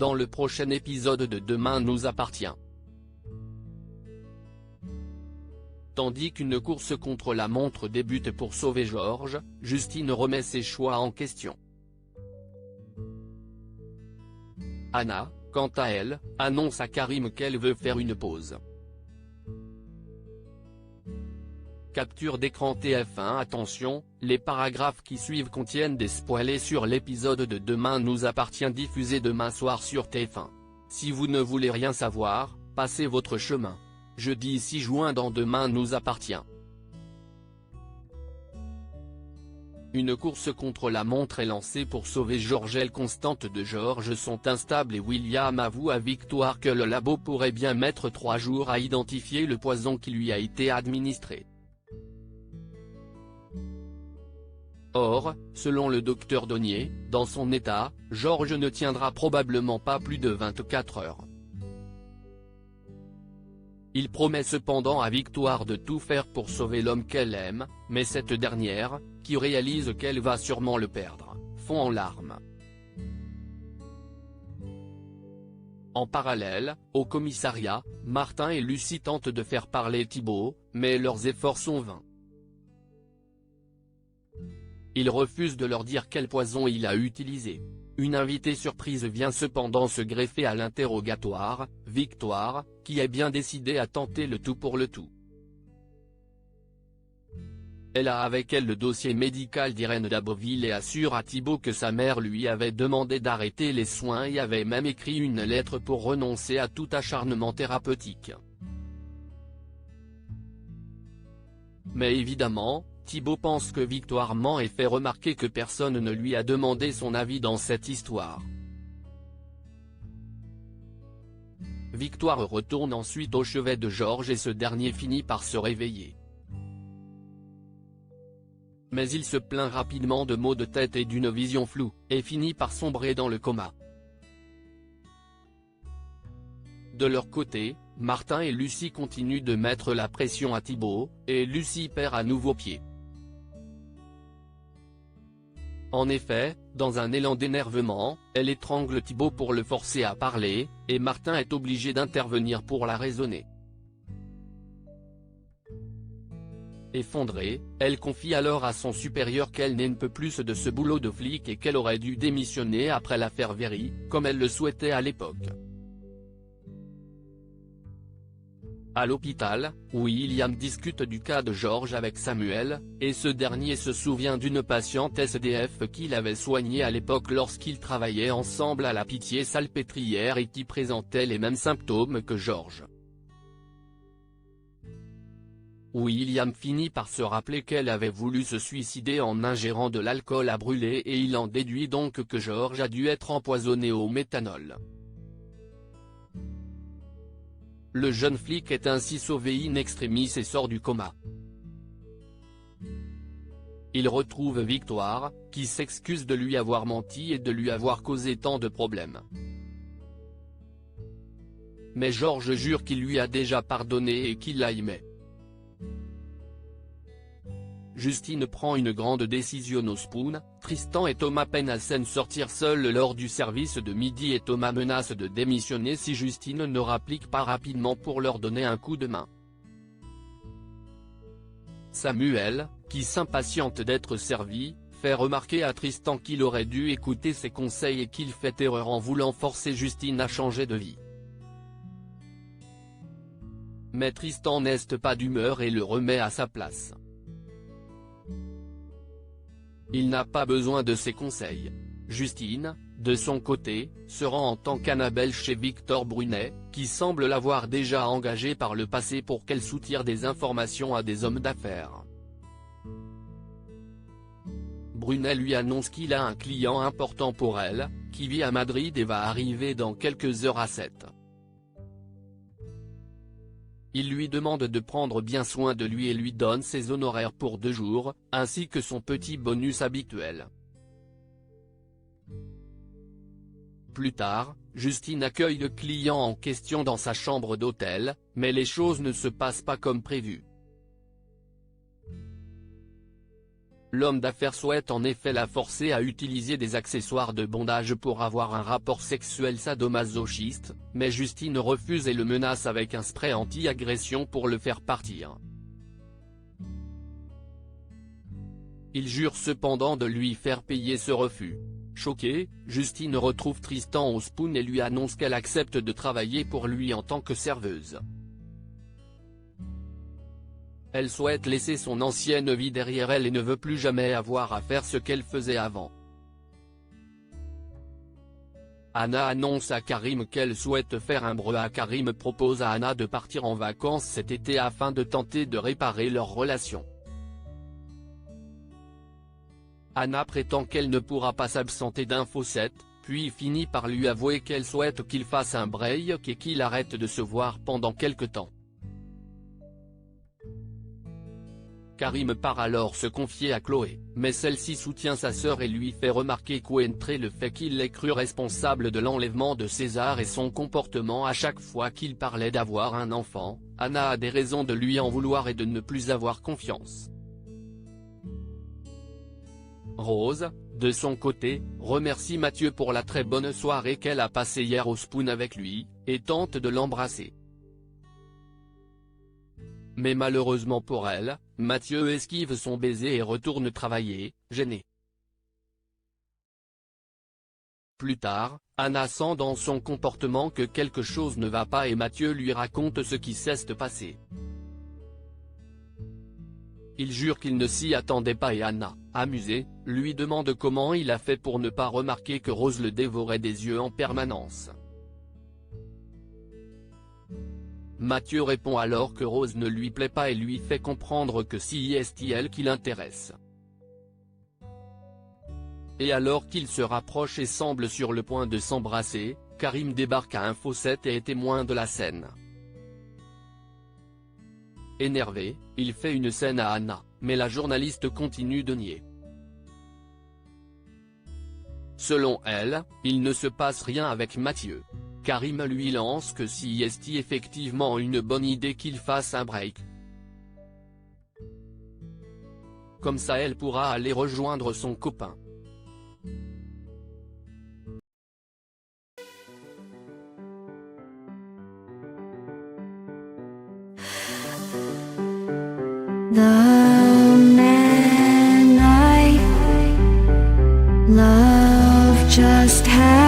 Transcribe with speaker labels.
Speaker 1: dans le prochain épisode de Demain nous appartient. Tandis qu'une course contre la montre débute pour sauver Georges, Justine remet ses choix en question. Anna, quant à elle, annonce à Karim qu'elle veut faire une pause. Capture d'écran TF1. Attention, les paragraphes qui suivent contiennent des spoilers sur l'épisode de Demain nous appartient diffusé demain soir sur TF1. Si vous ne voulez rien savoir, passez votre chemin. Jeudi 6 juin dans Demain nous appartient. Une course contre la montre est lancée pour sauver Georges. Les constantes de Georges sont instables et William avoue à Victoire que le labo pourrait bien mettre 3 jours à identifier le poison qui lui a été administré. Or, selon le docteur Donnier, dans son état, Georges ne tiendra probablement pas plus de 24 heures. Il promet cependant à Victoire de tout faire pour sauver l'homme qu'elle aime, mais cette dernière, qui réalise qu'elle va sûrement le perdre, fond en larmes. En parallèle, au commissariat, Martin et Lucie tentent de faire parler Thibault, mais leurs efforts sont vains. Il refuse de leur dire quel poison il a utilisé. Une invitée surprise vient cependant se greffer à l'interrogatoire, Victoire, qui est bien décidée à tenter le tout pour le tout. Elle a avec elle le dossier médical d'Irène d'Abbeville et assure à Thibault que sa mère lui avait demandé d'arrêter les soins et avait même écrit une lettre pour renoncer à tout acharnement thérapeutique. Mais évidemment, Thibault pense que Victoire ment et fait remarquer que personne ne lui a demandé son avis dans cette histoire. Victoire retourne ensuite au chevet de Georges et ce dernier finit par se réveiller. Mais il se plaint rapidement de maux de tête et d'une vision floue, et finit par sombrer dans le coma. De leur côté, Martin et Lucie continuent de mettre la pression à Thibault, et Lucie perd à nouveau pied. En effet, dans un élan d'énervement, elle étrangle Thibault pour le forcer à parler, et Martin est obligé d'intervenir pour la raisonner. Effondrée, elle confie alors à son supérieur qu'elle n'en peut plus de ce boulot de flic et qu'elle aurait dû démissionner après l'affaire Véry, comme elle le souhaitait à l'époque. À l'hôpital, William discute du cas de Georges avec Samuel, et ce dernier se souvient d'une patiente SDF qu'il avait soignée à l'époque lorsqu'ils travaillaient ensemble à la Pitié-Salpêtrière et qui présentait les mêmes symptômes que Georges. William finit par se rappeler qu'elle avait voulu se suicider en ingérant de l'alcool à brûler et il en déduit donc que Georges a dû être empoisonné au méthanol. Le jeune flic est ainsi sauvé in extremis et sort du coma. Il retrouve Victoire, qui s'excuse de lui avoir menti et de lui avoir causé tant de problèmes. Mais Georges jure qu'il lui a déjà pardonné et qu'il la aimait. Justine prend une grande décision au Spoon, Tristan et Thomas peinent à s'en sortir seuls lors du service de midi et Thomas menace de démissionner si Justine ne rapplique pas rapidement pour leur donner un coup de main. Samuel, qui s'impatiente d'être servi, fait remarquer à Tristan qu'il aurait dû écouter ses conseils et qu'il fait erreur en voulant forcer Justine à changer de vie. Mais Tristan n'est pas d'humeur et le remet à sa place. Il n'a pas besoin de ses conseils. Justine, de son côté, se rend en tant qu'Annabelle chez Victor Brunet, qui semble l'avoir déjà engagée par le passé pour qu'elle soutire des informations à des hommes d'affaires. Brunet lui annonce qu'il a un client important pour elle, qui vit à Madrid et va arriver dans quelques heures à 7. Il lui demande de prendre bien soin de lui et lui donne ses honoraires pour 2 jours, ainsi que son petit bonus habituel. Plus tard, Justine accueille le client en question dans sa chambre d'hôtel, mais les choses ne se passent pas comme prévu. L'homme d'affaires souhaite en effet la forcer à utiliser des accessoires de bondage pour avoir un rapport sexuel sadomasochiste, mais Justine refuse et le menace avec un spray anti-agression pour le faire partir. Il jure cependant de lui faire payer ce refus. Choquée, Justine retrouve Tristan au Spoon et lui annonce qu'elle accepte de travailler pour lui en tant que serveuse. Elle souhaite laisser son ancienne vie derrière elle et ne veut plus jamais avoir à faire ce qu'elle faisait avant. Anna annonce à Karim qu'elle souhaite faire un break. Karim propose à Anna de partir en vacances cet été afin de tenter de réparer leur relation. Anna prétend qu'elle ne pourra pas s'absenter d'Info 7, puis finit par lui avouer qu'elle souhaite qu'il fasse un break et qu'il arrête de se voir pendant quelque temps. Karim part alors se confier à Chloé, mais celle-ci soutient sa sœur et lui fait remarquer qu'outre le fait qu'il l'ait cru responsable de l'enlèvement de César et son comportement à chaque fois qu'il parlait d'avoir un enfant, Anna a des raisons de lui en vouloir et de ne plus avoir confiance. Rose, de son côté, remercie Mathieu pour la très bonne soirée qu'elle a passée hier au Spoon avec lui, et tente de l'embrasser. Mais malheureusement pour elle, Mathieu esquive son baiser et retourne travailler, gêné. Plus tard, Anna sent dans son comportement que quelque chose ne va pas et Mathieu lui raconte ce qui s'est passé. Il jure qu'il ne s'y attendait pas et Anna, amusée, lui demande comment il a fait pour ne pas remarquer que Rose le dévorait des yeux en permanence. Mathieu répond alors que Rose ne lui plaît pas et lui fait comprendre que c'est elle qui l'intéresse. Et alors qu'ils se rapprochent et semblent sur le point de s'embrasser, Karim débarque à Info 7 et est témoin de la scène. Énervé, il fait une scène à Anna, mais la journaliste continue de nier. Selon elle, il ne se passe rien avec Mathieu. Karim lui lance que si est effectivement une bonne idée qu'il fasse un break. Comme ça elle pourra aller rejoindre son copain.
Speaker 2: The man I love just had